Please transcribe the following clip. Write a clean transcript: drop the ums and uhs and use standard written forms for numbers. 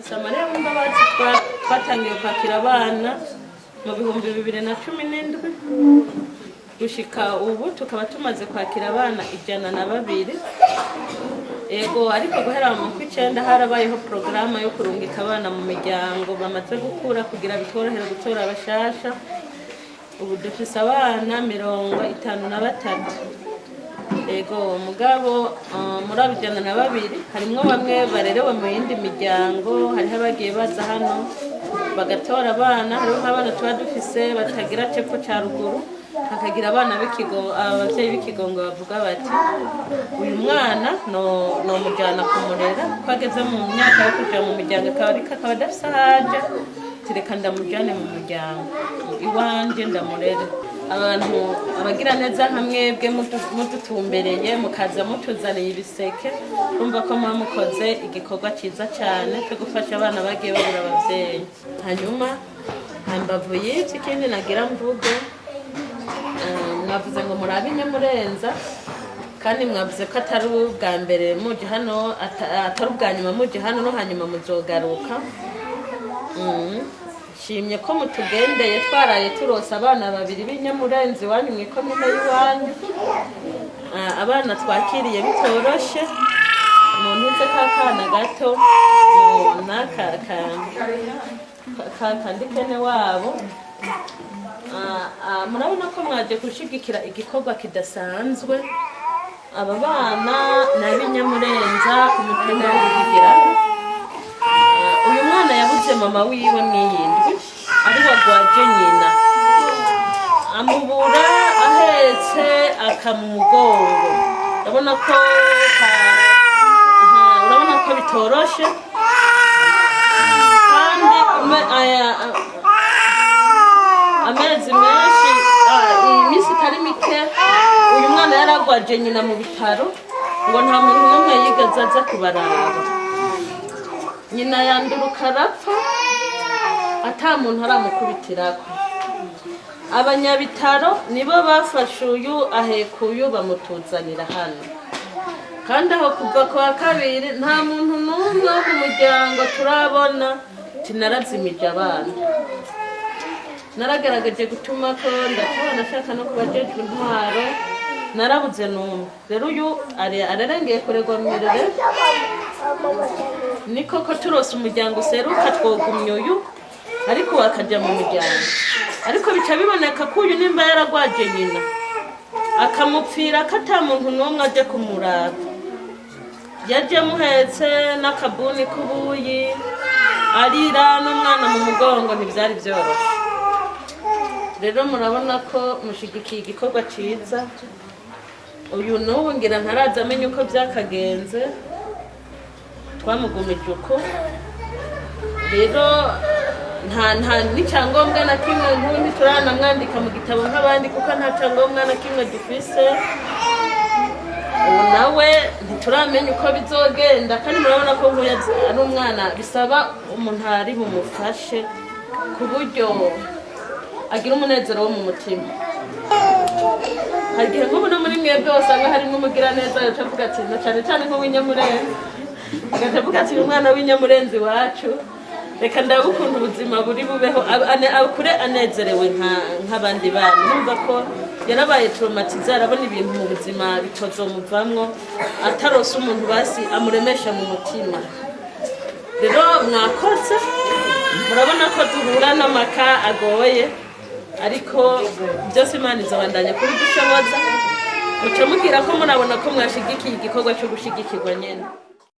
Samariya w'imbabazi twatangiye kwakira abana mu 2017 gushika ubu tukaba tumaze kwakira abana 102. Ego ariko guhera mu kw'icenda harabayeho programa yo kurungika abana mu miryango bamaze gukura kugira bitorohere gutora abashasha. Ubu dufise abana 53. Ego mugabo muri 102 harimwo bamwe barerewe mu yindi miryango, hariho abagiye baza hano bagatora abana, hariho abana tuba dufise batagira cepfo ca ruguru, hakagira abana abavyeyi b'ikigongo bavuga bati uyu mwana no mujana kumurera kwageze mu myaka yo kuja mu miryango akaba adafise ahaja, tireka ndamujane mu muryango iwanje ndamurere. Abantu abagira neza hamwebwe mudutumbereye mukaza mutuzaniye ibiseke, urumva ko mukoze igikorwa ciza cyane cyo gufasha abana bagiye babura abavyeyi. Hanyuma hambavu y'iki ikindi nagira mvuge, mwavuze ngo murabe Nyamurenza kandi mwavuze ko atari ubwa mbere muje hano, atari ubwa nyuma muje hano no hanyuma muzogaruka. Shimye ko mutugendeye twaraye turose abana 2 b'Inyamurenzi wanyu mwikomine y'Iwanyu. Abana twakiriye bitoroshe, umuntu uze kakana gato kakandikene wabo. Murabona ko mwaje gushigikira igikorwa kidasanzwe. Aba bana n'ab'Inyamurenza ku mutumba w'Ubugira. Uyu mwana yabuze mama wiwe mwiyindwi ari wagwaje nyina, amubura ahetse akamugongo. Urabona ko bitoroshe kandi amezi menshi, iminsi itari mike uyu mwana yaragwaje nyina mu bitaro, ngo nta muntu n'umwe yigeze aza kubaraba. Nyina yanduruka arapfa ata muntu aramukubitirako. Abanyabitaro nibo bafashe uyu ahekuye bamutuzanira hano, kandi aho kuva kwa kabiri nta muntu n'umwe wo mu muryango turabona. Tinarazimije abana, naragaragaje gutuma ko ndakabona ashaka no kubajejwe intwaro, narabuze n'umwe. Rero uyu ararengeye kuregwa mirere, niko ko turose umuryango useruka twogumye uyu ariko wakaja mu muryango. Ariko bica biboneka ko uyu nimba yaragwaje nyina akamupfira ko ata muntu n'umwe aje kumuraba, yaje muhetse n'akabuni k'ubuyi arira n'umwana mu mugongo, ntivyari vyoroshe. Rero murabona ko mushigikiye igikorwa ciza. Uyu n'ubu ngira ntaraza amenye uko vyakagenze, twamugumije uko. Rero nta n'icyangombwa na kimwe nk'ubu turanamwandika mu gitabo nk'abandi kuko nta cyangombwa na kimwe dufise. Ubu nawe ntituramenya uko bizogenda, kandi murabona ko nk'uyu ari umwana bisaba umuntu ari bumufashe ku buryo agira umunezero wo mu mutima. Hari igihe nk'ubu no muri mwebwe wasanga harimo umugira neza yocavuga ati na cyane cyane nk'uw'Inyamurenzi, agacavuga ati umwana w'Inyamurenzi wacu reka ndabukunda ubuzima buri bubeho akure anezerewe nk'abandi bana. Numva ko yarabaye traumatize, arabona ibintu mu buzima bitozomuvamwo atarose umuntu basi amuremesha mu mutima. Rero mwakoze, murabona ko duhura n'amaka agoye, ariko byose Imana izabandanya kuri dushoboza. Muca mugira ko murabona ko mwashigikiye igikorwa cyo gushigikirwa nyene.